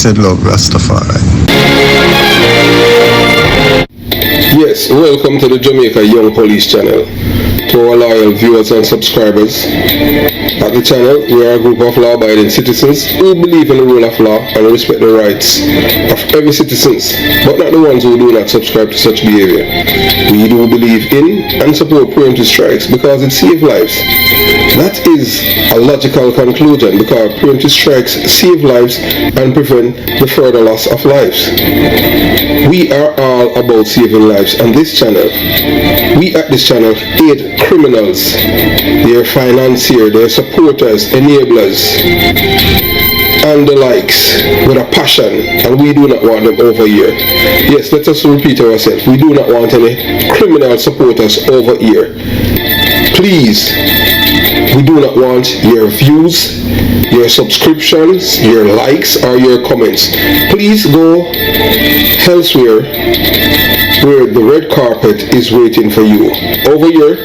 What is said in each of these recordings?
Said love Rastafari. Yes, welcome to the Jamaica Young Police channel. To our loyal viewers and subscribers, at the channel we are a group of law-abiding citizens who believe in the rule of law and respect the rights of every citizen, but not the ones who do not subscribe to such behavior. We do believe in and support preemptive strikes because it saves lives. That is a logical conclusion because preemptive strikes save lives and prevent the further loss of lives. We are all about saving lives on this channel. We at this channel aid criminals, their financiers, their supporters, enablers, and the likes with a passion, and we do not want them over here. Yes, let us repeat ourselves. We do not want any criminal supporters over here. Please, we do not want your views, your subscriptions, your likes, or your comments. Please go elsewhere where the red carpet is waiting for you. Over here,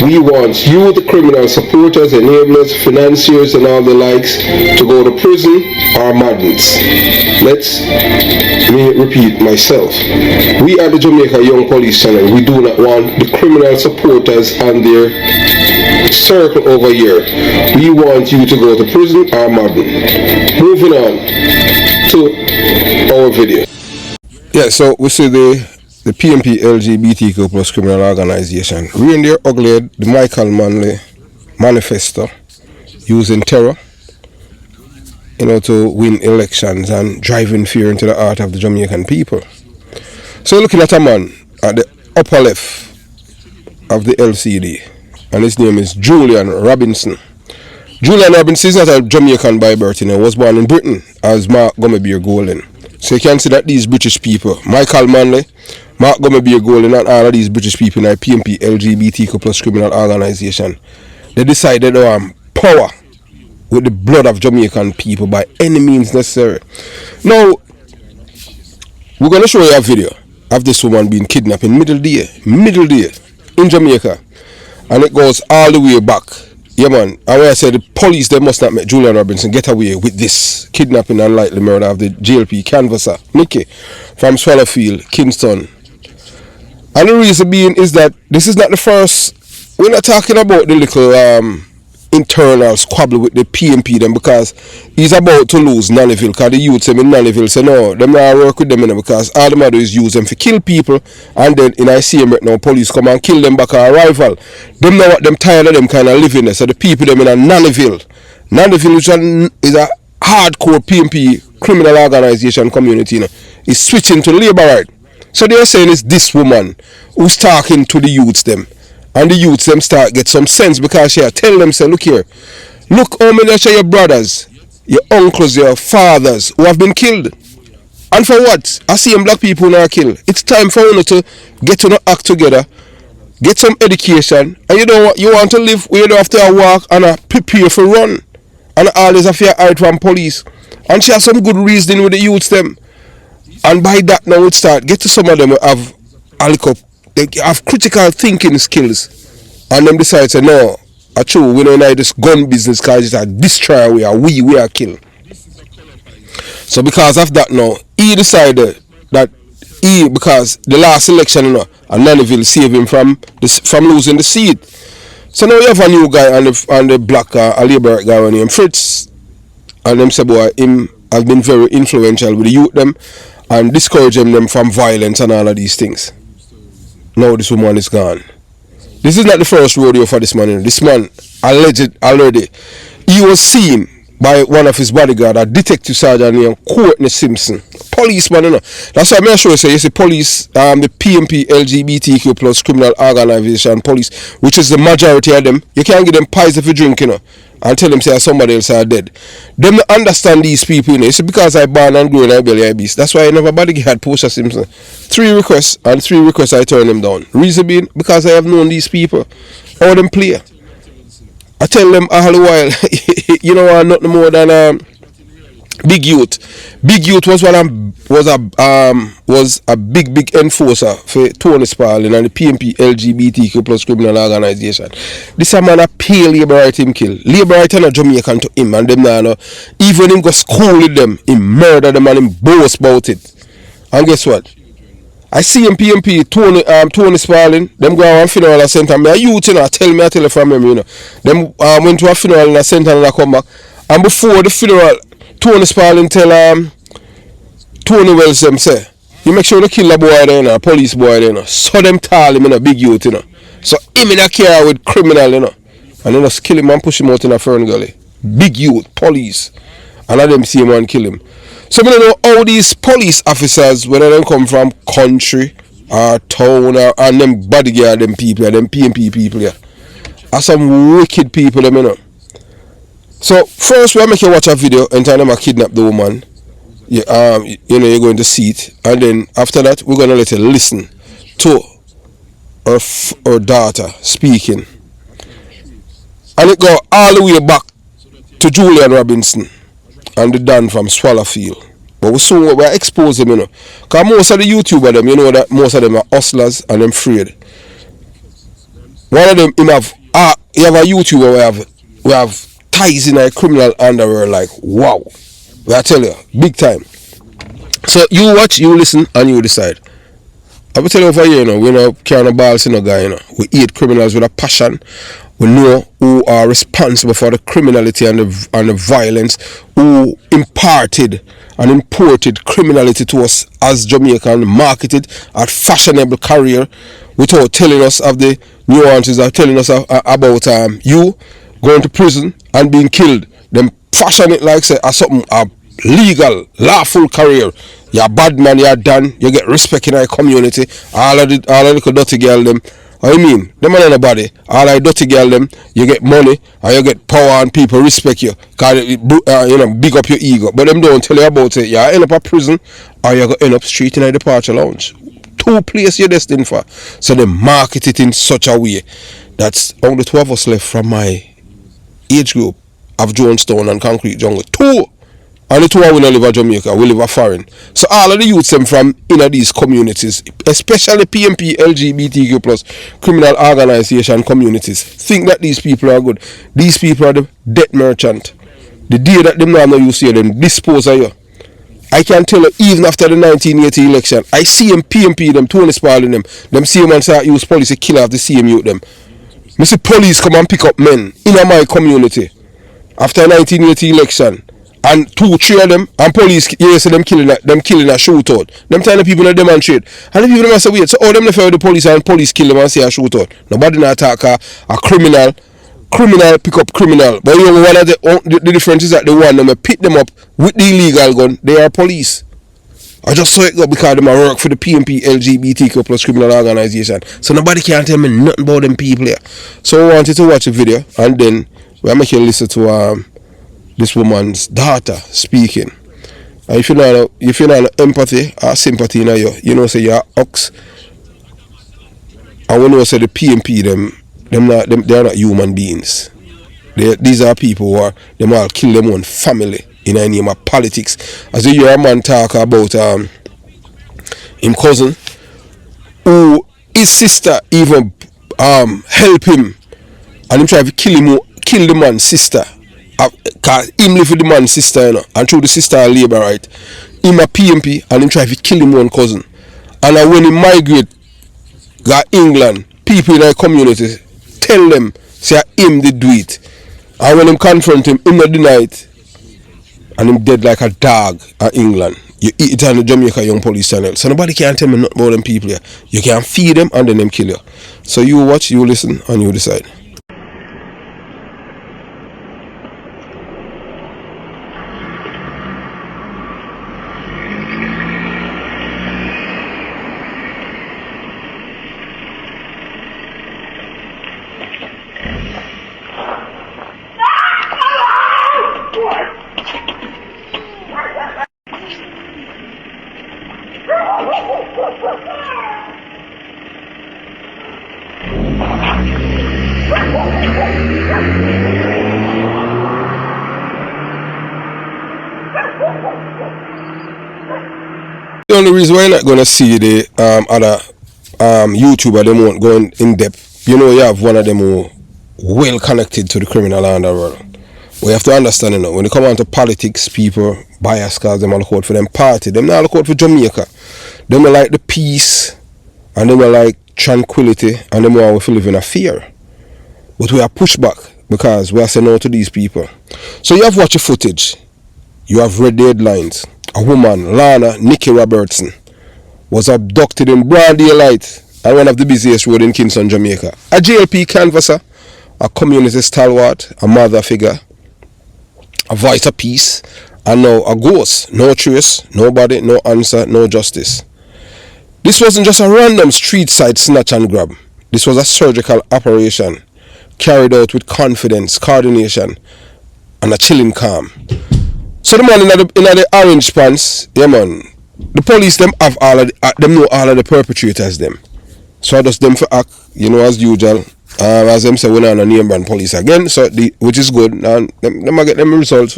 we want you, the criminal supporters, enablers, financiers, and all the likes, to go to prison or madness. Let me repeat myself. We at the Jamaica Young Police channel, we do not want the criminal supporters and their circle over here. We want you to go to prison or madden. Moving on to our video. Yeah, so we see the PMP LGBTQ plus criminal organization reindeer ugly the Michael Manley manifesto using terror, to win elections and driving fear into the heart of the Jamaican people. So looking at a man at the upper left of the LCD, and his name is Julian Robinson. Julian Robinson is not a Jamaican by birth, was born in Britain as Mark Gummerbeer Golden. So you can see that these British people, Michael Manley, Mark Gummerbeer Golden, and all of these British people in the PMP LGBTQ plus criminal organization, they decided to power with the blood of Jamaican people by any means necessary. Now, we're going to show you a video of this woman being kidnapped in middle day in Jamaica, and it goes all the way back. Yeah, man. And when I said the police, they must not make Julian Robinson get away with this kidnapping and likely murder of the JLP canvasser Nicky from Swallowfield, Kingston. And the reason being is that this is not the first. We're not talking about the little internal squabble with the PMP them, because he's about to lose Nannyville, because the youths in Nannyville say no, them not work with them because all them do is use them for kill people, and then in ICM right now police come and kill them back on arrival. Them know what them tired of them kind of living there. So the people them in a Nannyville is a hardcore PMP criminal organization community, is switching to labor right. So they are saying it's this woman who's talking to the youths them. And the youths them start get some sense, because she tell them, say, look here, look how many of your brothers, your uncles, your fathers who have been killed. And for what? I see them black people now killed. It's time for you to get to act together, get some education, and you know what, you want to live where you don't have to walk and prepare for run. And all this affair out from police. And she has some good reasoning with the youths them. And by that now it start get to some of them who have a little. They have critical thinking skills, and them decide to say no, true, we don't like this gun business because it's a destroyer, we are kill. So because of that now, he decided that because the last election, Nannyville saved him from losing the seat. So now you have a new guy on the black a labor guy named Fritz, and them say boy, him has been very influential with the youth them and discouraging them from violence and all of these things. Now this woman is gone. This is not the first rodeo for this man. This man alleged already. He was seen by one of his bodyguard, a detective sergeant named Courtney Simpson. Policeman, That's why I'm sure you see police, the PMP LGBTQ plus criminal organization police, which is the majority of them. You can't give them pies if you drink, and tell them say somebody else are dead. Them not understand these people, It's because I born and grew in Iberia beast. That's why I never bodyguard Portia Simpson. 3 requests, and 3 requests I turn them down. Reason being, because I have known these people. How them play. I tell them all the while, I'm nothing more than Big Youth. Big Youth was was a big enforcer for Tony Spalding and the PMP LGBTQ plus criminal organization. This a man a pay labor right him kill. Labor right and a Jamaican to him and them now no, even him go school with them, he murder them and him boast about it. And guess what? I see him PMP Tony Spalding, them go to a funeral and center. Me a youth, I tell you from him, Them went to a funeral in a center and I come back. And before the funeral, Tony Spalding tell Tony Wells them say, you make sure you kill a boy there, a police boy there, So them tall him in a big youth, So him in a car with criminal, And then just kill him and push him out in a fern gully. Big youth, police. And let them see him and kill him. So we don't know how these police officers, whether they come from country or town and them bodyguard them people, them PMP people here, are some wicked people, them, So first we make you watch a video and tell them I kidnap the woman. You're going to see it, and then after that we're gonna let you listen to her daughter speaking, and it go all the way back to Julian Robinson and the Dan from Swallowfield. But we're exposing them, because most of the YouTubers them, that most of them are hustlers and them afraid. One of them you have a YouTuber we have ties in a criminal underworld, like wow. I tell you, big time. So you watch, you listen, and you decide. I will tell you over here, we're not carrying a balls in a guy, We hate criminals with a passion. We know who are responsible for the criminality and the violence, who imparted and imported criminality to us as Jamaican, marketed at fashionable career without telling us of the nuances, or telling us about you going to prison and being killed. Them fashion it like say as something a legal, lawful career. You're a bad man, you're done, you get respect in our community. All of the dirty girl them. I mean, them are nobody. All the dirty girl them, you get money and you get power and people respect you. Cause big up your ego. But them don't tell you about it. You end up a prison or you go end up straight in a departure lounge. Two places you're destined for. So they market it in such a way that's only two of us left from my age group of Jonestown and Concrete Jungle. Two. And the two we don't live in Jamaica, we live in foreign. So all of the youths them from these communities, especially PMP, LGBTQ plus criminal organization communities, think that these people are good. These people are the debt merchant. The day that them now you see them dispose of you. I can tell you, even after the 1980 election, I see them PMP them, Tony Spalding them see them and start use police to kill off the same youth them. I see police come and pick up men in my community after 1980 election. And 2-3 of them, and police, them killing a shootout. Them telling the people that demonstrate. And the people them say, wait, so all them left the police and police kill them and say a shootout. Nobody not attack a criminal pick up criminal. But one of the difference is that the one them pick them up with the illegal gun, they are police. I just saw it go because them work for the PMP LGBTQ plus criminal organization. So nobody can tell me nothing about them people here. So I wanted to watch a video and then we'll make you listen to this woman's daughter speaking. And if you know empathy or sympathy in you, say you're ox. And when you say the PMP they're not human beings. These are people who are them all kill them own family in the name of politics. As you hear a man talk about him cousin, who his sister even help him and him try to kill the man's sister. Cause him live with the man's sister, and through the sister labor right. Him a PMP and him try to kill him one cousin. And when he migrate got England, people in our community tell them say him did do it. And when him confront him not deny it. And him dead like a dog in England. You eat it on the Jamaica Young Police channel. So nobody can tell me nothing about them people here. You can feed them and then them kill you. So you watch, you listen, and you decide. the only reason why you're not going to see the other YouTuber, them won't go in depth. You know, you have one of them who well connected to the criminal underworld. We have to understand, you know, when it come on to politics, people bias cause them all look out for them party. Them not look out for Jamaica. Them like the peace, and them like tranquility, and them want to live in a fear. But we are pushed back because we are saying no to these people. So you have watched the footage. You have read the headlines. A woman, Lana Robertson, was abducted in broad daylight at one of the busiest roads in Kingston, Jamaica. A JLP canvasser, a community stalwart, a mother figure, a voice of peace, and now a ghost. No trace, nobody, no answer, no justice. This wasn't just a random street side snatch and grab. This was a surgical operation carried out with confidence, coordination, and a chilling calm. So the man in the orange pants, yeah man, the police them have all of them know all of the perpetrators them. So I just them for act, you know, as usual. As them say, we're not on name brand police again, so which is good, and them get them results.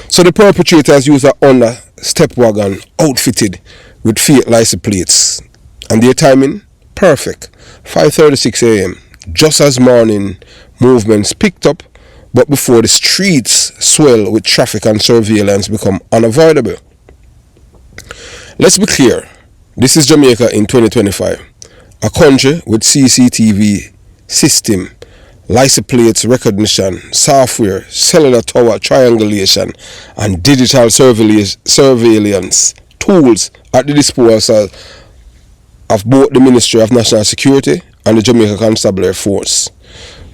So the perpetrators use a Honda step wagon outfitted with fake license plates, and their timing perfect. 5:36 a.m. just as morning movements picked up, but before the streets swell with traffic and surveillance become unavoidable. Let's be clear, this is Jamaica in 2025, a country with CCTV system, license plates recognition, software, cellular tower triangulation, and digital surveillance tools at the disposal of both the Ministry of National Security and the Jamaica Constabulary Force,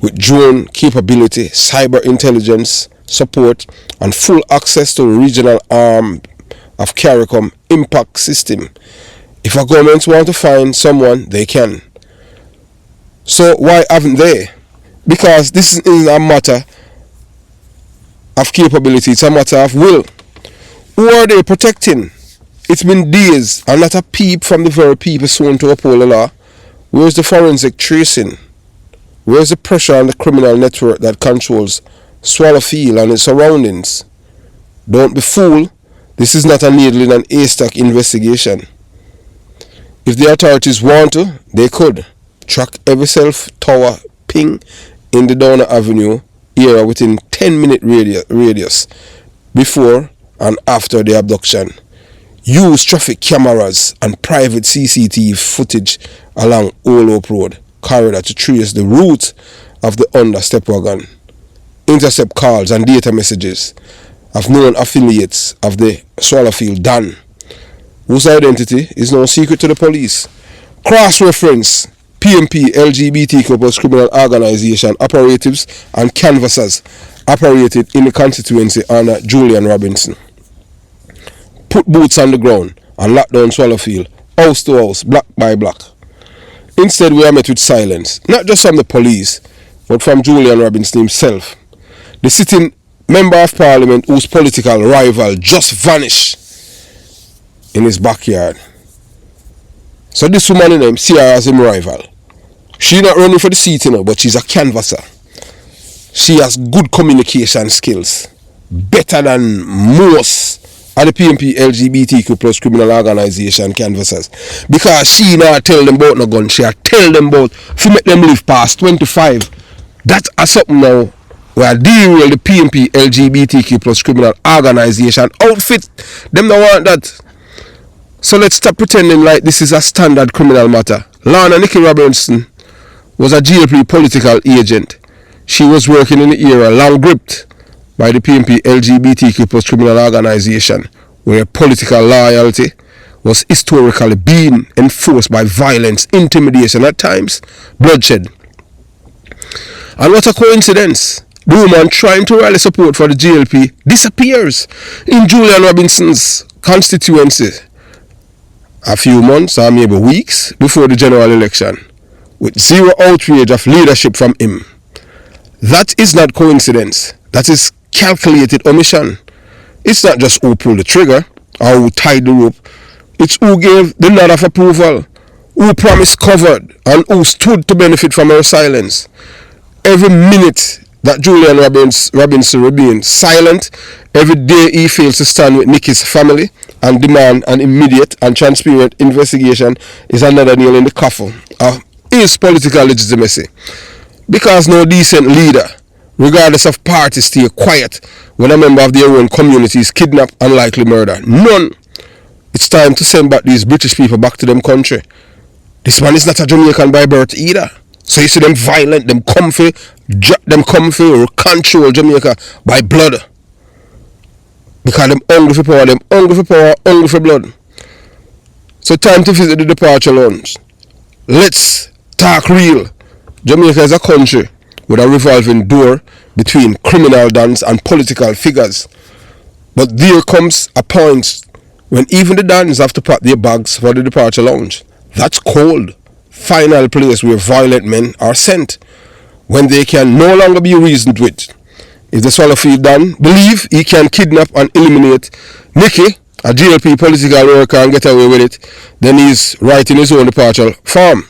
with drone capability, cyber intelligence support, and full access to the regional arm of CARICOM impact system. If our governments want to find someone, they can. So why haven't they? Because this isn't a matter of capability, it's a matter of will. Who are they protecting? It's been days and not a peep from the very people sworn to uphold the law. Where's the forensic tracing? Where's the pressure on the criminal network that controls Swallowfield and its surroundings? Don't be fooled. This is not a needle in an haystack investigation. If the authorities want to, they could track every self-tower ping in the Downer Avenue area within 10-minute radius before and after the abduction. Use traffic cameras and private CCTV footage along Old Hope Road corridor to trace the route of the Honda step wagon. Intercept calls and data messages of known affiliates of the Swallowfield Don, whose identity is no secret to the police. Cross-reference PMP LGBTQ plus criminal organization operatives and canvassers operated in the constituency under Julian Robinson. Put boots on the ground and lock down Swallowfield, house to house, block by block. Instead, we are met with silence, not just from the police, but from Julian Robinson himself, the sitting member of parliament whose political rival just vanished in his backyard. So this woman named see her as him rival. She not running for the seat, you know, but she's a canvasser. She has good communication skills, better than most of the PMP LGBTQ plus criminal organization canvassers. Because she not tell them about no gun, she tell them about to make them live past 25. That's a something now where derail the PMP LGBTQ plus criminal organization outfit. Them don't want that. So let's stop pretending like this is a standard criminal matter. Lana Robertson was a GLP political agent. She was working in the era long gripped by the PMP LGBTQ plus criminal organization, where political loyalty was historically being enforced by violence, intimidation, at times bloodshed. And what a coincidence. The woman trying to rally support for the GLP disappears in Julian Robinson's constituency a few months or maybe weeks before the general election, with zero outrage of leadership from him. That is not coincidence. That is calculated omission. It's not just who pulled the trigger or who tied the rope. It's who gave the nod of approval, who promised covered, and who stood to benefit from her silence. Every minute that Julian Robinson remains silent. Every day he fails to stand with Nicky's family and demand an immediate and transparent investigation is another nail in the coffin of his political legitimacy. Because no decent leader, regardless of party, stay quiet when a member of their own community is kidnapped and likely murdered. None. It's time to send back these British people back to them country. This man is not a Jamaican by birth either. So you see them violent, them comfy, control Jamaica by blood. Because them hungry for power, hungry for blood. So time to visit the departure lounge. Let's talk real. Jamaica is a country with a revolving door between criminal dons and political figures. But there comes a point when even the dons have to pack their bags for the departure lounge. That's cold. Final place where violent men are sent when they can no longer be reasoned with. If the Swallowfield Don believe he can kidnap and eliminate Nicky, a GLP political worker, and get away with it, then he's writing his own departure form.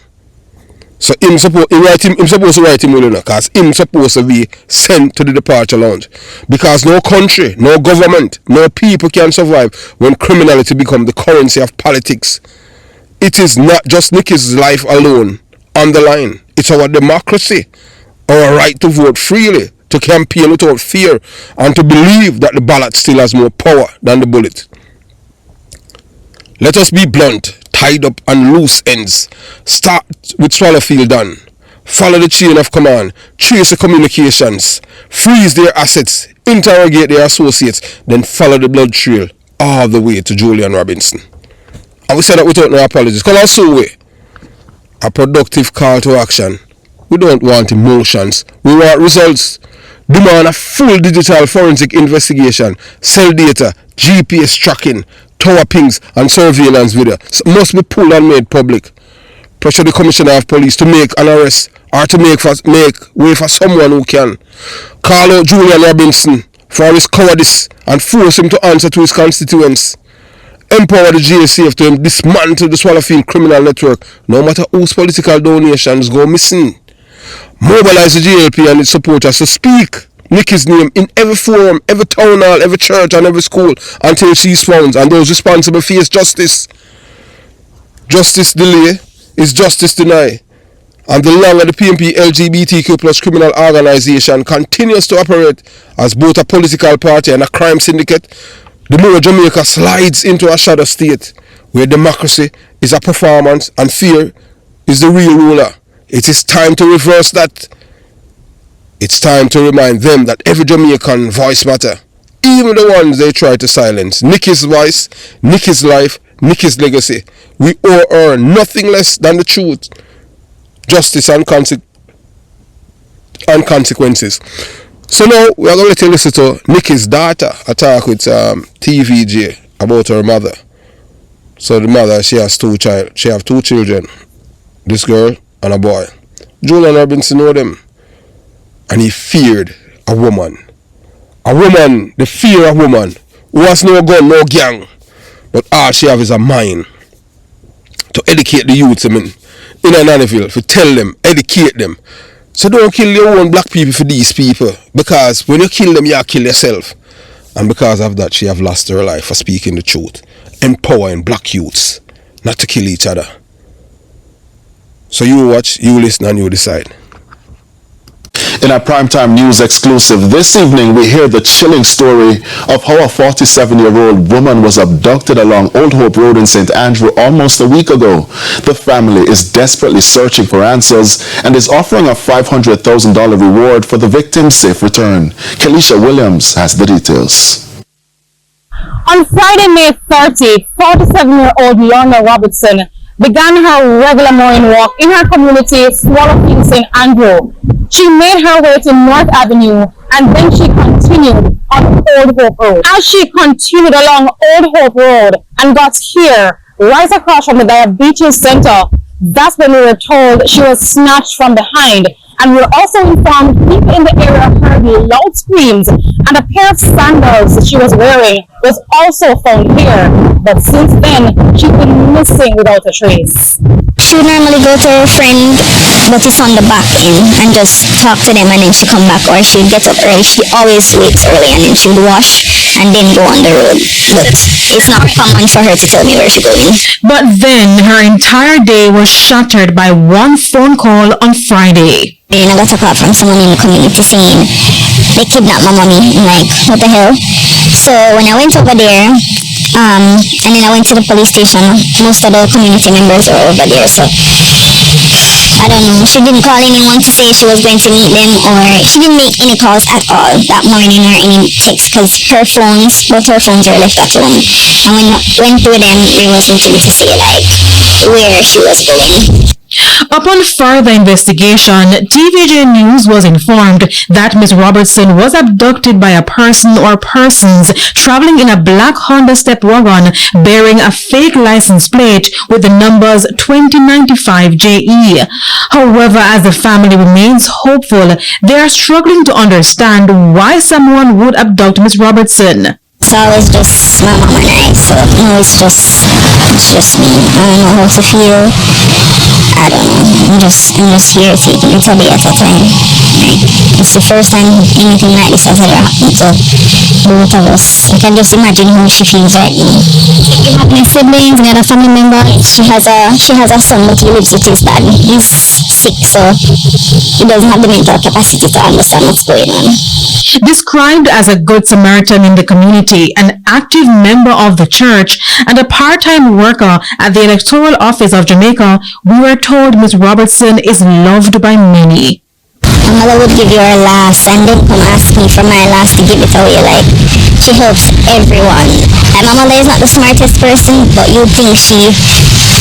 So him supposed to write him will, because him supposed to be sent to the departure lounge. Because no country, no government, no people can survive when criminality becomes the currency of politics. It is not just Nicky's life alone on the line. It's our democracy, our right to vote freely, to campaign without fear, and to believe that the ballot still has more power than the bullet. Let us be blunt, tied up on loose ends. Start with Swallowfield Don. Follow the chain of command, trace the communications, freeze their assets, interrogate their associates, then follow the blood trail all the way to Julian Robinson. And we said that without no apologies. Because also we, a productive call to action. We don't want emotions. We want results. Demand a full digital forensic investigation, cell data, GPS tracking, tower pings and surveillance video must be pulled and made public. Pressure the Commissioner of Police to make an arrest or to make way for someone who can. Call out Julian Robinson for his cowardice and force him to answer to his constituents. Empower the GSAF to dismantle the Swallowfield criminal network, no matter whose political donations go missing. Mobilize the GLP and its supporters to speak Nicky's name in every forum, every town hall, every church and every school until she's found, and those responsible face justice. Justice delay is justice deny. And the longer the PMP LGBTQ plus criminal organization continues to operate as both a political party and a crime syndicate, the more Jamaica slides into a shadow state where democracy is a performance and fear is the real ruler. It is time to reverse that. It's time to remind them that every Jamaican voice matters, even the ones they try to silence. Nicky's voice, Nicky's life, Nicky's legacy. We owe her nothing less than the truth, justice and consequences. So now we are going to listen to Nicky's daughter talk with TVJ about her mother. So the mother, she has two children, this girl and a boy. Julian Robinson know them, and he feared a woman. The fear of a woman who has no gun, no gang, but all she have is a mind to educate the youths in Nannyville, to tell them, educate them. So don't kill your own black people for these people, because when you kill them, you kill yourself. And because of that, she have lost her life for speaking the truth, empowering black youths not to kill each other. So you watch, you listen, and you decide. In our primetime news exclusive this evening, we hear the chilling story of how a 47-year-old woman was abducted along Old Hope Road in St. Andrew almost a week ago. The family is desperately searching for answers and is offering a $500,000 reward for the victim's safe return. Kelisha Williams has the details. On Friday, May 30, 47-year-old Lana Robertson began her regular morning walk in her community, Swallowfield St. Andrew. She made her way to North Avenue and then she continued on Old Hope Road. As she continued along Old Hope Road and got here, right across from the Diabetes Center, that's when we were told she was snatched from behind And we're also informed people in the area heard loud screams, and a pair of sandals she was wearing was also found here. But since then, she's been missing without a trace. She would normally go to her friend, but it's on the back end, and just talk to them, and then she come back, or she would get up early. She always wakes early, and then she would wash and then go on the road. But it's not common for her to tell me where she's going. But then her entire day was shattered by one phone call on Friday. And I got a call from someone in the community saying they kidnapped my mommy. I'm like, what the hell? So when I went over there, and then I went to the police station, most of the community members were over there, so I don't know. She didn't call anyone to say she was going to meet them, or she didn't make any calls at all that morning or any texts, because both her phones were left at home. And when I went through them, there wasn't able to say like where she was going. Upon further investigation, TVJ News was informed that Ms. Robertson was abducted by a person or persons traveling in a black Honda Step wagon bearing a fake license plate with the numbers 2095JE. However, as the family remains hopeful, they are struggling to understand why someone would abduct Ms. Robertson. It's always just my mom and I, so no, it's just me. I don't know how to feel. I don't know. I'm just here taking it a day at a time. Like, it's the first time anything like this has ever happened to both of us. I can just imagine how she feels right now. My siblings and other family members. She has a son, but he lives with his dad. He's sick, so he doesn't have the mental capacity to understand what's going on. Described as a good Samaritan in the community, an active member of the church, and a part-time worker at the electoral office of Jamaica, we were told Ms. Robertson is loved by many. My mother would give you her last and then come ask me for my last to give it away. Like, she helps everyone. And my mother is not the smartest person, but you think she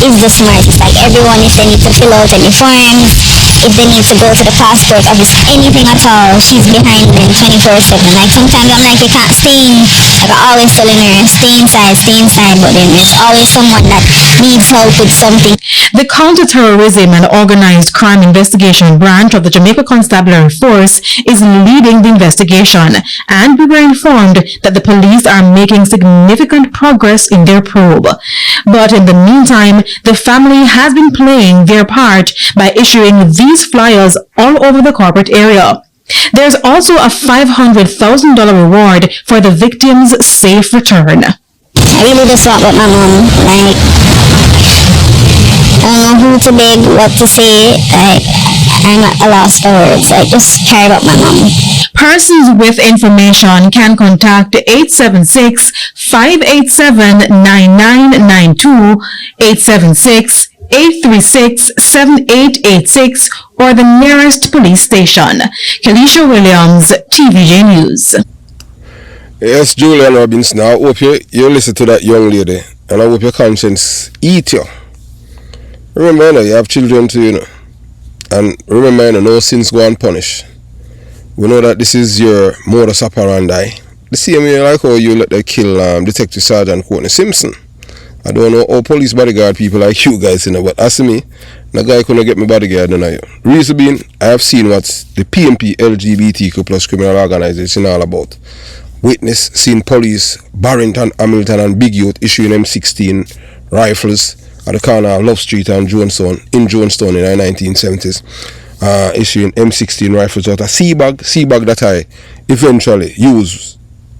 is the smartest. Like, everyone, if they need to fill out any forms, if they need to go to the passport office, anything at all, she's behind them 24/7. Like, sometimes I'm like, you can't stay in. Like, I always telling her, stay inside, but then there's always someone that needs help with something. The Counter-Terrorism and Organized Crime Investigation Branch of the Jamaica Constabulary Force is leading the investigation, and we were informed that the police are making significant progress in their probe. But in the meantime, the family has been playing their part by issuing these flyers all over the corporate area. There's also a $500,000 reward for the victim's safe return. I really just want with my mom. Like, I don't know who to beg, what to say. Like, I'm at a loss for words. I just care about my mom. Persons with information can contact 876-587-9992, 876-836-7886, or the nearest police station. Kelisha Williams, TVJ News. Yes, Julian Robinson, I hope you listen to that young lady, and I hope your conscience eat you. Remember, you have children too, and remember, no sins go unpunished. We know that this is your modus operandi. The same way like how you let them kill Detective Sergeant Courtney Simpson. I don't know how police bodyguard people like you guys, but as me, the guy couldn't get me bodyguard, you. Reason being, I have seen what the PMP LGBTQ plus criminal organization all about. Witness seen police Barrington, Hamilton and Big Youth issuing M16 rifles at the corner of Love Street and Jonestown in the 1970s. Issuing M16 rifles out of C-bag that I eventually used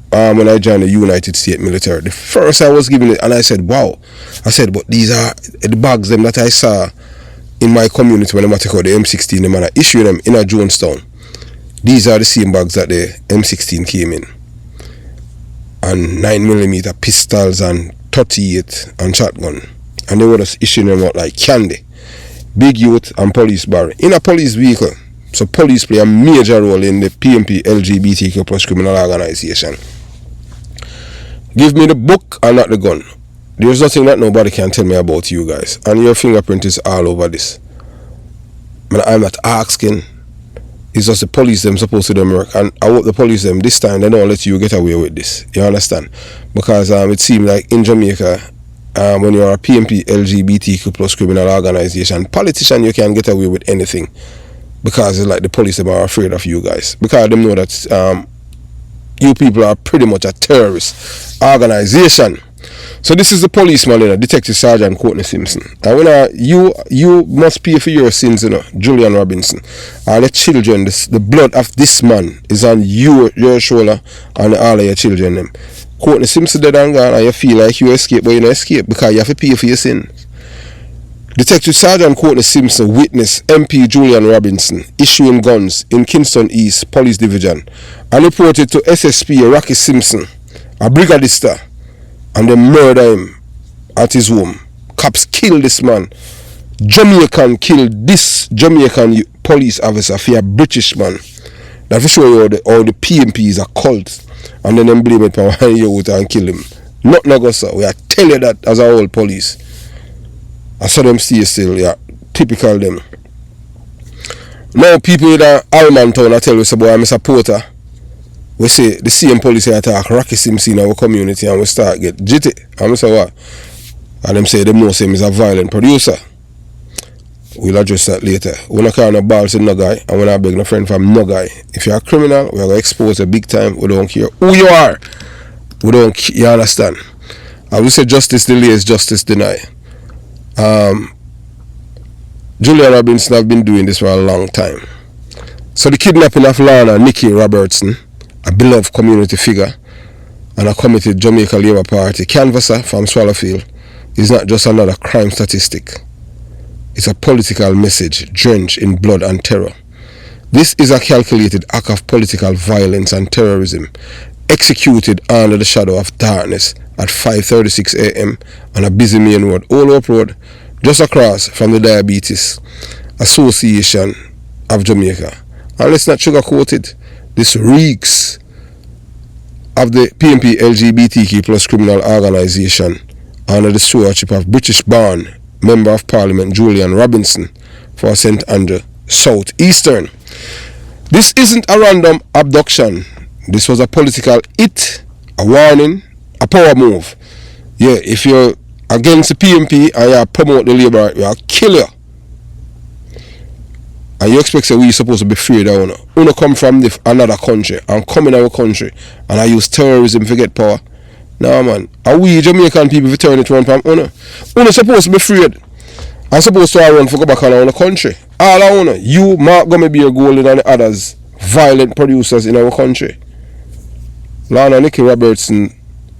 when I joined the United States military. The first I was given it, and I said, wow. I said, but these are the bags them that I saw in my community when I take out the M16 them and I issue them in a Jonestown. These are the same bags that the M16 came in. And 9mm pistols and 38 and shotgun. And they were just issuing them out like candy. Big Youth and police bar in a police vehicle. So police play a major role in the PMP LGBTQ plus criminal organization. Give me the book and not the gun. There's nothing that nobody can tell me about you guys. And your fingerprint is all over this. I'm not asking. It's just the police them supposed to do work. And I hope the police them this time they don't let you get away with this. You understand? Because it seems like in Jamaica, when you're a PMP LGBTQ plus criminal organization, politician you can get away with anything. because it's like the police them are afraid of you guys, because them know that you people are pretty much a terrorist organization. So this is the policeman, Detective Sergeant Courtney Simpson. And when you must pay for your sins, Julian Robinson. All the children, the blood of this man is on your shoulder and all of your children. Them. Courtney Simpson dead and gone, and you feel like you escape, but you don't escape because you have to pay for your sins. Detective Sergeant Courtney Simpson witnessed MP Julian Robinson issuing guns in Kingston East Police Division and reported to SSP Rocky Simpson, a brigadista, and they murder him at his home. Cops killed this man. Jamaican killed this Jamaican police officer for a British man. That for sure all the PMP is a cult, and then them blame it for one youth and kill him. Not no sir. We are tell you that as a whole police. I saw them stay still, yeah. Typical them. Now people in Alman town I tell you, boy, I'm a supporter. We say the same police attack Rocky Simpson in our community and we start get jitty. And we say what? And them say them know him is a violent producer. We'll address that later. We're not calling no balls in no guy, and we're not begging no friend from no guy. If you're a criminal, we're going to expose you big time. We don't care who you are. We don't, you understand? I will say justice delays, justice deny. Julian Robinson have been doing this for a long time. So the kidnapping of Lana Nicky Robertson, a beloved community figure and a committed Jamaica Labour Party canvasser from Swallowfield, is not just another crime statistic. It's a political message drenched in blood and terror. This is a calculated act of political violence and terrorism executed under the shadow of darkness at 5:36 a.m. on a busy main road, Old Hope Road, just across from the Diabetes Association of Jamaica. And let's not sugarcoat it. This reeks of the PMP LGBTQ plus criminal organization under the stewardship of British-born Member of Parliament Julian Robinson for St. Andrew South Eastern. This isn't a random abduction. This was a political hit, a warning, a power move. Yeah, if you're against the PMP and you promote the Labour, we'll kill you. And you expect that we're supposed to be afraid of you. You come from another country and come in our country and I use terrorism to get power. No man, are we Jamaican people to turn it around from you? You're supposed to be afraid. I'm supposed to run for go back on our country. All I want, you, Mark Gummy Golden and the others, violent producers in our country. Lana Nicky Robertson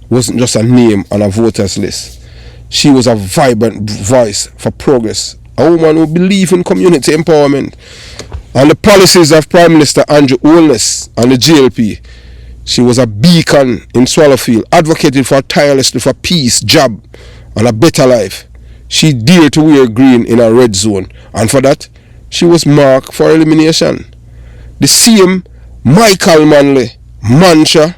wasn't just a name on a voters list. She was a vibrant voice for progress. A woman who believed in community empowerment and the policies of Prime Minister Andrew Holness and the GLP. She was a beacon in Swallowfield, advocated for tirelessly for peace, job, and a better life. She dared to wear green in a red zone, and for that, she was marked for elimination. The same Michael Manley mantra,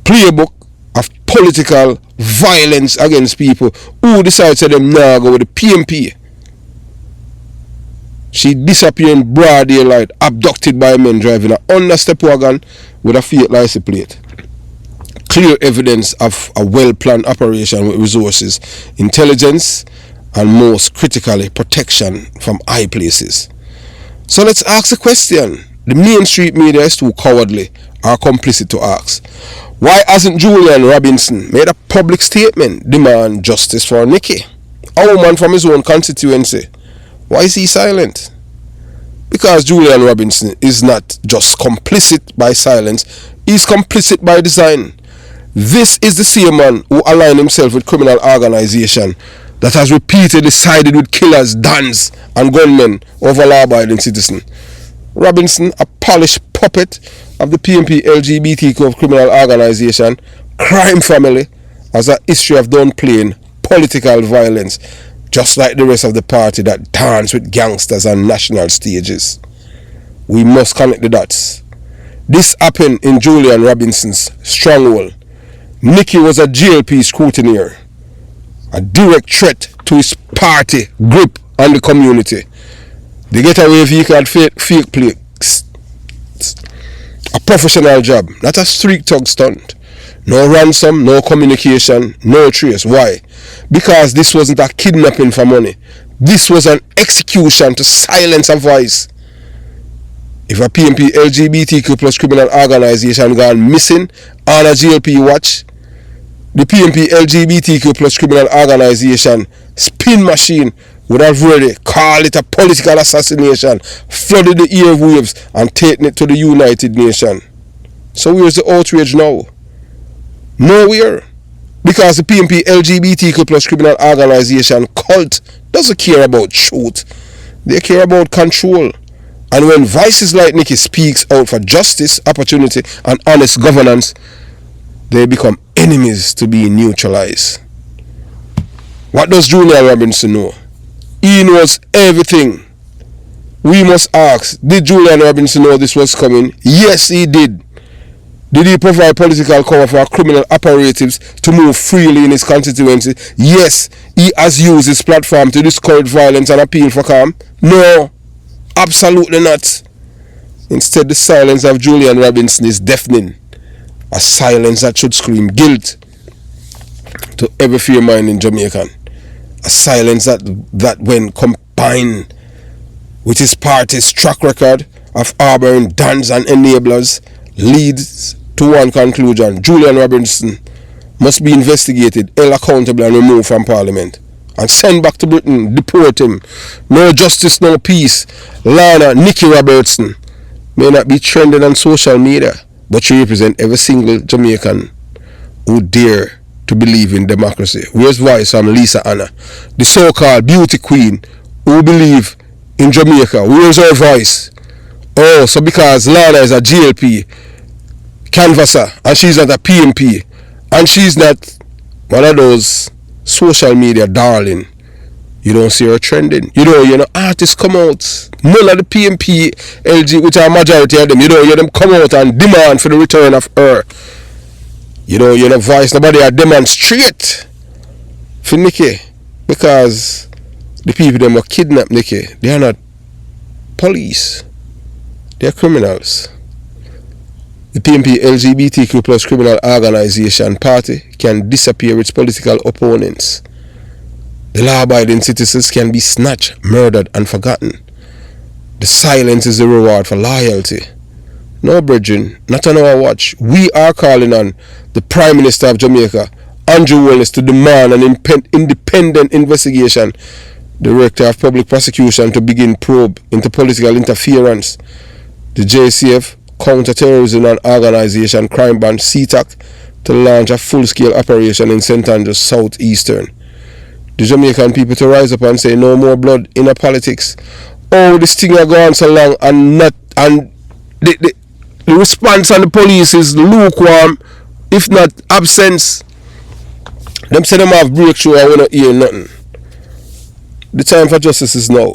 playbook of political violence against people who decide to them now go with the PMP. She disappeared in broad daylight, abducted by men driving an understep wagon with a fake license plate. Clear evidence of a well-planned operation with resources, intelligence, and most critically, protection from high places. So let's ask a question. The mainstream media is too cowardly or complicit to ask. Why hasn't Julian Robinson made a public statement demand justice for Nicky, a woman from his own constituency? Why is he silent? Because Julian Robinson is not just complicit by silence, he's complicit by design. This is the same man who aligned himself with criminal organization that has repeatedly sided with killers, dons, and gunmen over law-abiding citizens. Robinson, a polished puppet of the PMP LGBTQ criminal organization, crime family, has a history of downplaying political violence, just like the rest of the party that dance with gangsters on national stages. We must connect the dots. This happened in Julian Robinson's stronghold. Nicky was a GLP scrutineer, a direct threat to his party, group, and the community. The getaway vehicle had fake plates. A professional job, not a street thug stunt. No ransom, no communication, no trace. Why? Because this wasn't a kidnapping for money. This was an execution to silence a voice. If a PMP LGBTQ plus criminal organization gone missing on a GLP watch, the PMP LGBTQ plus criminal organization spin machine would have already called it a political assassination, flooded the airwaves and taken it to the United Nations. So where's the outrage now? Nowhere. Because the PMP LGBTQ plus criminal organization cult doesn't care about truth. They care about control. And when voices like Nicky speaks out for justice, opportunity, and honest governance, they become enemies to be neutralized. What does Julian Robinson know? He knows everything. We must ask, did Julian Robinson know this was coming? Yes, he did. Did he provide political cover for criminal operatives to move freely in his constituency? Yes, he has used his platform to discourage violence and appeal for calm. No, absolutely not. Instead, the silence of Julian Robinson is deafening. A silence that should scream guilt to every fair-minded Jamaican. A silence that when combined with his party's track record of harboring dons and enablers, leads to one conclusion: Julian Robinson must be investigated, held accountable and removed from Parliament and sent back to Britain, deport him. No justice, no peace. Lana, Nicky Robertson may not be trending on social media, but she represents every single Jamaican who dare to believe in democracy. Where's voice from Lisa Anna, the so-called beauty queen who believe in Jamaica? Where's her voice? Oh, so because Lana is a GLP canvasser and she's not a PMP and she's not one of those social media darling, you don't see her trending. You don't hear artists come out. None of the PMP LG, which are a majority of them, you don't hear them come out and demand for the return of her. You don't hear no voice. Nobody are demonstrate for Nicky, because the people them were kidnapped Nicky, they are not police. They are criminals. The PMP LGBTQ plus criminal organization party can disappear its political opponents. The law-abiding citizens can be snatched, murdered, and forgotten. The silence is the reward for loyalty. No, brethren, not on our watch. We are calling on the Prime Minister of Jamaica, Andrew Wallace, to demand an independent investigation. The Director of Public Prosecution to begin probe into political interference. The JCF, Counter-Terrorism and Organization Crime Band, CTAC, to launch a full-scale operation in St. Andrews Southeastern. The Jamaican people to rise up and say no more blood in our politics. Oh, this thing has gone so long and the response on the police is lukewarm, if not absence. Them say them have breakthrough, I want to hear nothing. The time for justice is now.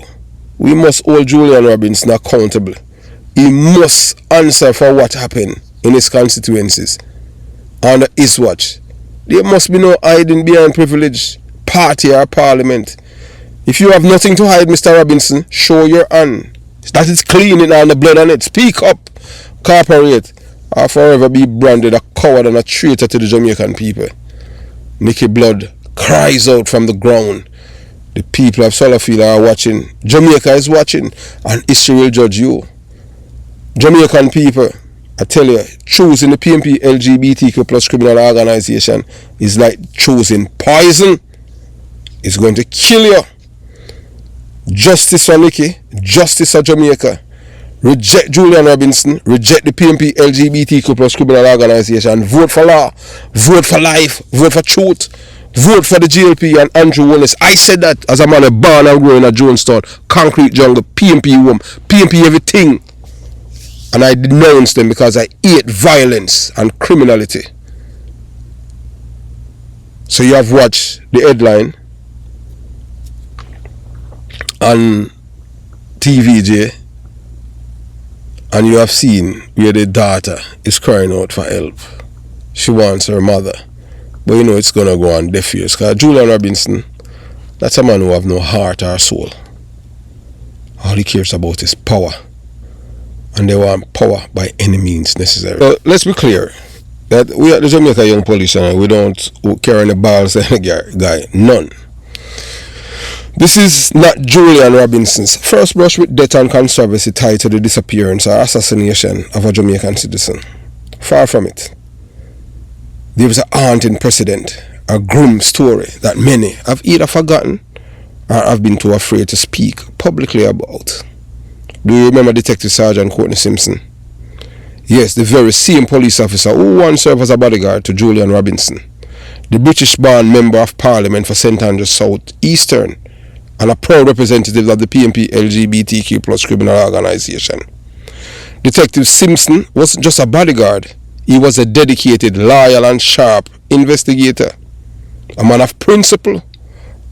We must hold Julian Robinson accountable. He must answer for what happened in his constituencies. Under his watch, there must be no hiding behind privilege, party or parliament. If you have nothing to hide, Mr. Robinson, show your hand. That is clean in all the blood on it. Speak up, cooperate, or forever be branded a coward and a traitor to the Jamaican people. Nicky blood cries out from the ground. The people of Solofield are watching. Jamaica is watching, and history will judge you. Jamaican people, I tell you, choosing the PMP LGBTQ plus criminal organization is like choosing poison. It's going to kill you. Justice for Nicky, justice for Jamaica. Reject Julian Robinson, reject the PMP LGBTQ plus criminal organization. Vote for law, vote for life, vote for truth, vote for the GLP and Andrew Wallace. I said that as a man born and growing at Jonestown, concrete jungle, PMP woman, PMP everything. And I denounced them because I hate violence and criminality. So you have watched the headline on TVJ and you have seen where the daughter is crying out for help. She wants her mother. But you know it's going to go on deaf ears, because Julian Robinson, that's a man who have no heart or soul. All he cares about is power. And they want power by any means necessary. So let's be clear that we at the Jamaica Young Police and we don't carry any balls any guy. None. This is not Julian Robinson's first brush with death and controversy tied to the disappearance or assassination of a Jamaican citizen. Far from it. There was a haunting precedent, a grim story that many have either forgotten or have been too afraid to speak publicly about. Do you remember Detective Sergeant Courtney Simpson? Yes, the very same police officer who once served as a bodyguard to Julian Robinson, the British-born Member of Parliament for St. Andrews South Eastern, and a proud representative of the PNP LGBTQ plus criminal organization. Detective Simpson wasn't just a bodyguard, he was a dedicated, loyal and sharp investigator, a man of principle,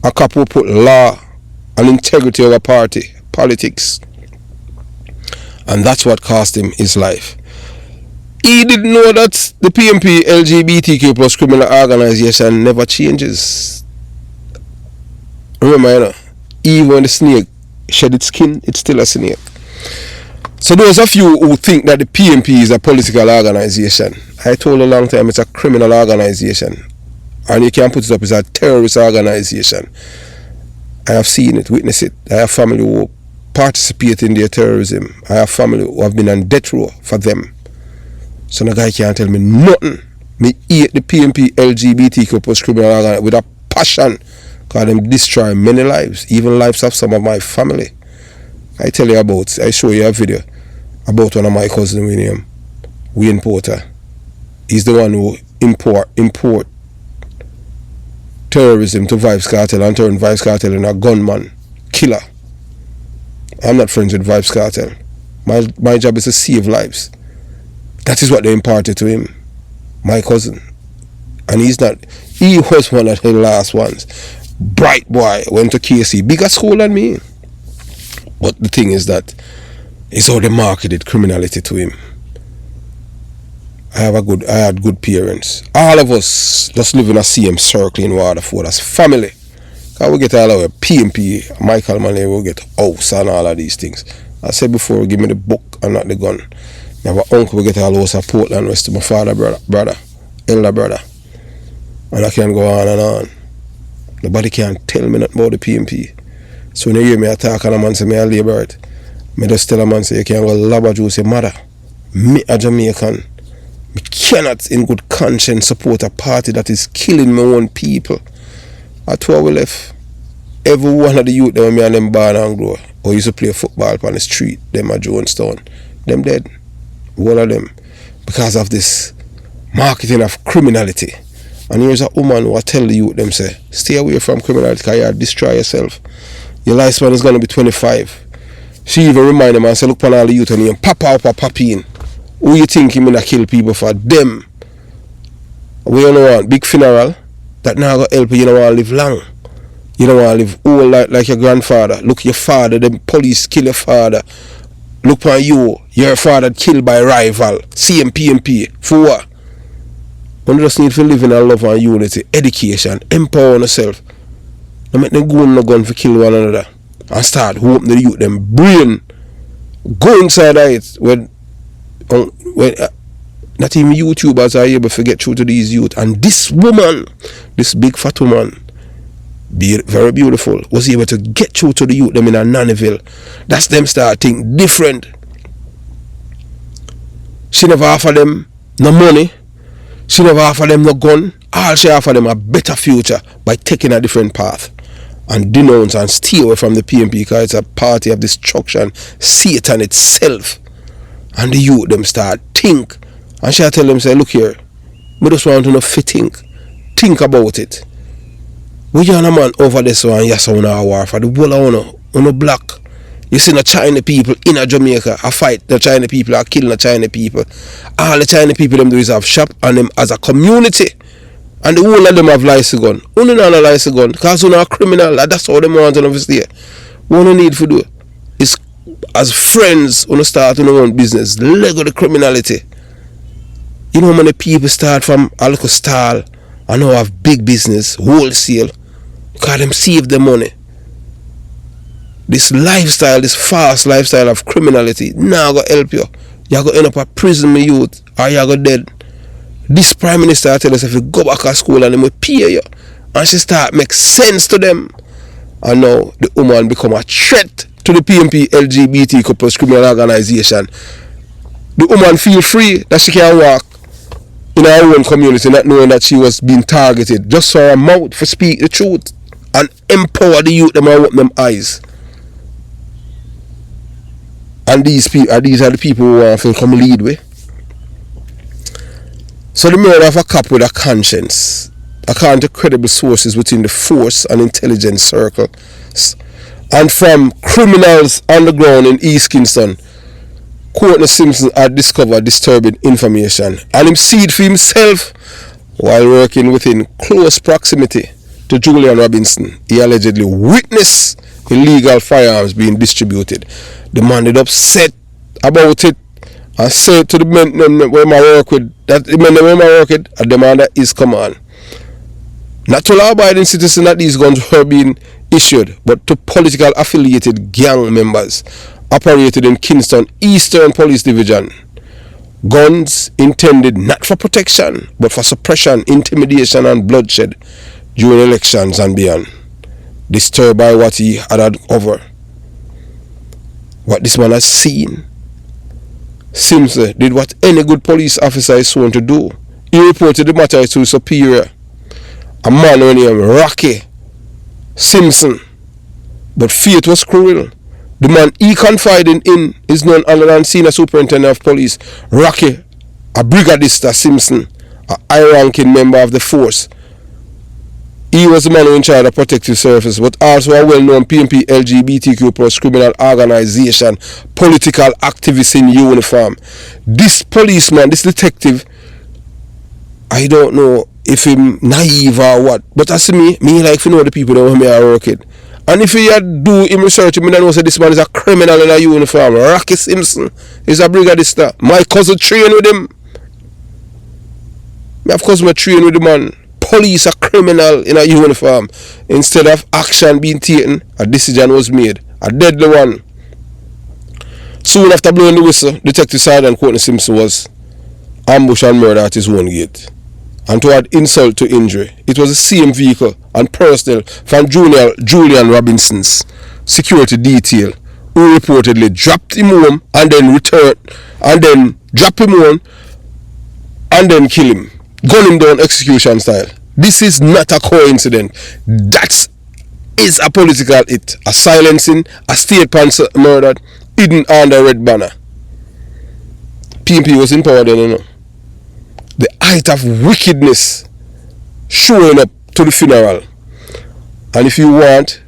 a cop who put law and integrity over politics. And that's what cost him his life. He didn't know that the PNP LGBTQ plus criminal organization never changes. Remember, you know, even when the snake shed its skin, it's still a snake. So those of you who think that the PNP is a political organization, I told a long time it's a criminal organization. And you can put it up as a terrorist organization. I have seen it, witnessed it. I have family who participate in their terrorism. I have family who have been on death row for them. So no guy can't tell me nothing. Me hate the PNP LGBTQ plus criminal organization with a passion. Because them destroy many lives, even lives of some of my family. I show you a video about one of my cousins, Wayne Porter. He's the one who import terrorism to Vybz Kartel and turn Vybz Kartel into a gunman, killer. I'm not friends with Vybz Kartel. My job is to save lives. That is what they imparted to him, my cousin. And he was one of the last ones. Bright boy, went to KC, bigger school than me. But the thing is that it's how they marketed criminality to him. I had good parents. All of us just live in a same circle in Waterford as family. Because we get all our PNP, Michael Manley, we get house and all of these things. I said before, give me the book and not the gun. Now my uncle will get all house at Portland West to my father brother, elder brother. And I can go on and on. Nobody can tell me nothing about the PNP. So when you hear me attack and a man say me a labor it, me just tell a man say you can't go laba juice your mother. Me a Jamaican. Me cannot in good conscience support a party that is killing my own people. That's why we left. Every one of the youth that me and them born and grow, or used to play football on the street, them at Jonestown, them dead. All of them. Because of this marketing of criminality. And here's a woman who I tell the youth, them say, stay away from criminality because you destroy yourself. Your lifespan is going to be 25. She even remind them and say, look upon all the youth and you pop out or pop in. Who you think you mean to kill people for? Them. We don't want big funeral that now going to help you. You don't want to live long. You don't want to live old like your grandfather. Look, your father, the police kill your father. Look upon you, your father killed by rival. CMPMP. For what? You just need to live in a love and unity, education, empower yourself. Don't make them go on no gun for kill one another. And start hoping the youth them brain. Go inside of it when not even YouTubers are able to get through to these youth. And this woman, this big fat woman, very beautiful, was able to get through to the youth them in a Nannyville. That's them start think different. She never offer them no money. She never offer them no gun. All she offer them a better future by taking a different path and denounce and stay away from the PNP because it's a party of destruction, Satan itself. And the youth them start think. And she tell them, say, look here, we just want to know if you think about it. We are a man over this one, yes, on our war for the whole on a black. You see the China people in a Jamaica, I fight the China people, I kill the China people. All the China people them do is have shop and them as a community. And the whole of them have license gun. Only not a license gun, because you're a criminal, that's all them want to obviously. What you need to do is as friends when you start your own business, let go the criminality. You know how many people start from a little stall and now have big business, wholesale, because them save the money. This lifestyle, this fast lifestyle of criminality, now going to help you. You're going to end up a prison, my youth, or you're going to dead. This Prime Minister tell us if you go back to school and they will pay you. And she start make sense to them. and now the woman become a threat to the PMP LGBTQ plus criminal organization. The woman feel free that she can walk in her own community, not knowing that she was being targeted just for her mouth for speak the truth and empower the youth them and open them eyes. And these are the people who want to come lead with. So the murder of a cop with a conscience, according to credible sources within the force and intelligence circles, and from criminals on the ground in East Kingston, Courtney Simpson had discovered disturbing information, and him see it for himself while working within close proximity to Julian Robinson. He allegedly witnessed illegal firearms being distributed. The man is upset about it and said to the men where I work with that the men where I work with a demand that is command. Not to law-abiding citizens that these guns were being issued, but to political affiliated gang members operated in Kingston Eastern Police Division. Guns intended not for protection, but for suppression, intimidation and bloodshed during elections and beyond. Disturbed by what he had uncovered, what this man has seen, Simpson did what any good police officer is sworn to do. He reported the matter to his superior, a man named Rocky Simpson. But fate was cruel. The man he confided in is none other than Senior Superintendent of Police Rocky, a Brigadista Simpson, a high-ranking member of the force. He was the man who in charge of protective services, but also a well-known PMP LGBTQ plus criminal organization, political activist in uniform. This policeman, this detective, I don't know if him naive or what, but as me like to know the people that who me are working. And if he had do him research, me know say this man is a criminal in a uniform. Rocky Simpson is a brigadista. My cousin train with him. Me of course me train with the man. Police a criminal in a uniform. Instead of action being taken, a decision was made, a deadly one. Soon after blowing the whistle, Detective Sergeant Courtney Simpson was ambushed and murdered at his own gate. And to add insult to injury, it was the same vehicle and personnel from Julian Robinson's security detail who reportedly dropped him home and then returned, and then drop him home and then kill him. Gun him down execution style. This is not a coincidence. That is a political hit. A silencing, a state panzer murdered, hidden under red banner. PMP was in power then, you know. The height of wickedness showing up to the funeral. And if you want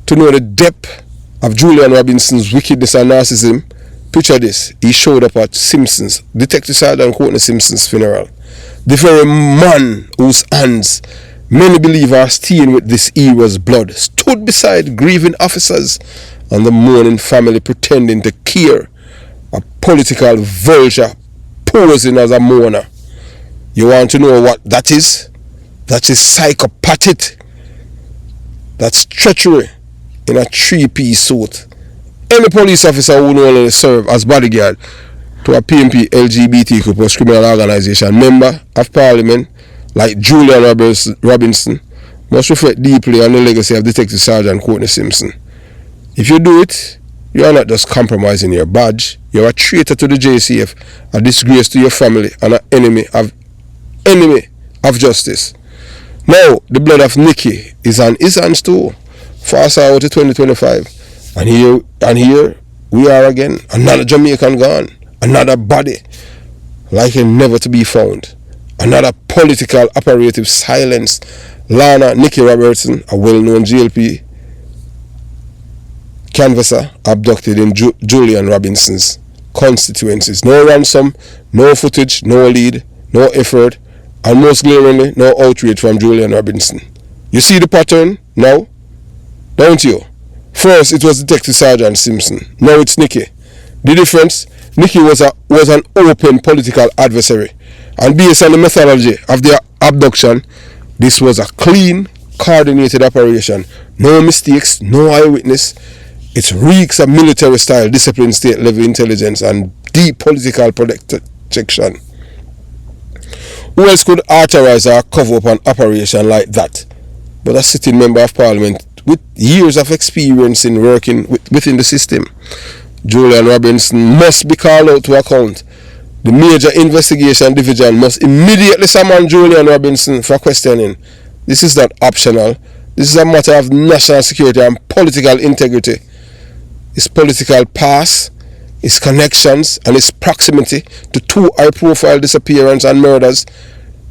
to know the depth of Julian Robinson's wickedness and narcissism, picture this. He showed up at Simpson's, Detective Sergeant Courtney Simpson's funeral. The very man whose hands many believe are stained with this era's blood stood beside grieving officers and the mourning family pretending to care. A political vulture posing as a mourner. You want to know what that is? That is psychopathic. That's treachery in a three-piece suit. Any police officer who will only serve as bodyguard to a PMP LGBTQ plus criminal organization member of parliament like Julian Robinson must reflect deeply on the legacy of Detective Sergeant Courtney Simpson. If you do it, you are not just compromising your badge, you are a traitor to the JCF, a disgrace to your family, and an enemy of justice. Now, the blood of Nicky is on his hands too. Fast forward to 2025, and here we are again, another Jamaican gone, another body likely never to be found, another political operative silenced. Nicky Robertson, a well-known GLP canvasser, abducted in Julian Robinson's constituencies. No ransom, no footage, no lead, no effort, and most glaringly, no outrage from Julian Robinson. You see the pattern now, don't you? First, it was Detective Sergeant Simpson. Now it's Nicky. The difference, Nicky was an open political adversary, and based on the methodology of the abduction, this was a clean, coordinated operation. No mistakes, no eyewitness. It reeks of military-style discipline, state-level intelligence, and deep political protection. Who else could authorize or cover up an operation like that but a sitting member of parliament with years of experience in working within the system. Julian Robinson must be called out to account. The Major Investigation Division must immediately summon Julian Robinson for questioning. This is not optional. This is a matter of national security and political integrity. His political past, his connections, and his proximity to two high-profile disappearances and murders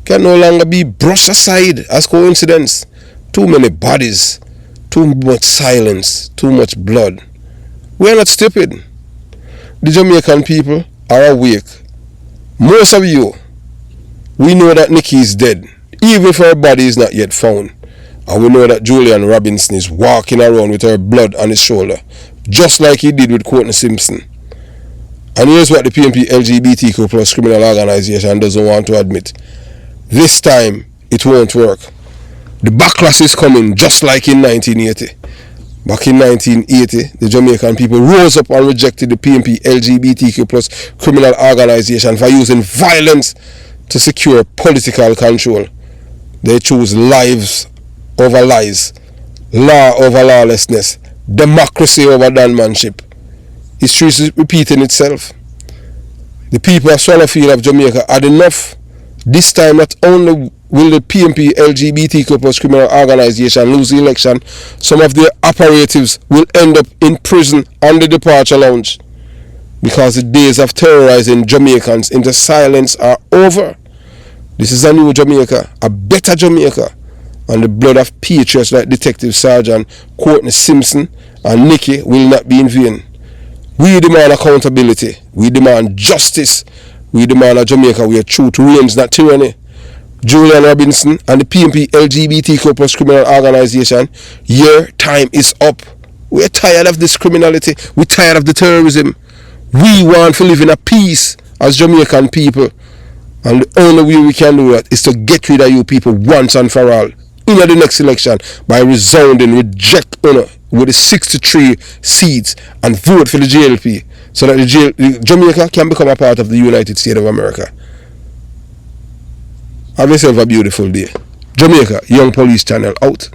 can no longer be brushed aside as coincidence. Too many bodies, too much silence, too much blood. We are not stupid. The Jamaican people are awake. Most of you, we know that Nicky is dead, even if her body is not yet found. And we know that Julian Robinson is walking around with her blood on his shoulder, just like he did with Courtney Simpson. And here's what the PNP LGBTQ plus criminal organization doesn't want to admit. This time, it won't work. The backlash is coming just like in 1980. Back in 1980, the Jamaican people rose up and rejected the PNP LGBTQ plus criminal organization for using violence to secure political control. They chose lives over lies, law over lawlessness, democracy over donmanship. History is repeating itself. The people of Swallowfield of Jamaica had enough. This time, not only will the PNP LGBTQ plus criminal organization lose the election, some of their operatives will end up in prison on the departure lounge, because the days of terrorizing Jamaicans into silence are over. This is a new Jamaica, a better Jamaica, and the blood of patriots like Detective Sergeant Courtney Simpson and Nicky will not be in vain. We demand accountability. We demand justice. We demand a Jamaica where truth reigns, not tyranny. Julian Robinson and the PNP LGBTQ plus criminal organization, your time is up. We're tired of this criminality. We're tired of the terrorism. We want to live in a peace as Jamaican people. And the only way we can do that is to get rid of you people once and for all in the next election by resounding reject with the 63 seats and vote for the JLP so that the Jamaica can become a part of the United States of America. Have yourself a beautiful day. Jamaica, Young Police Channel out.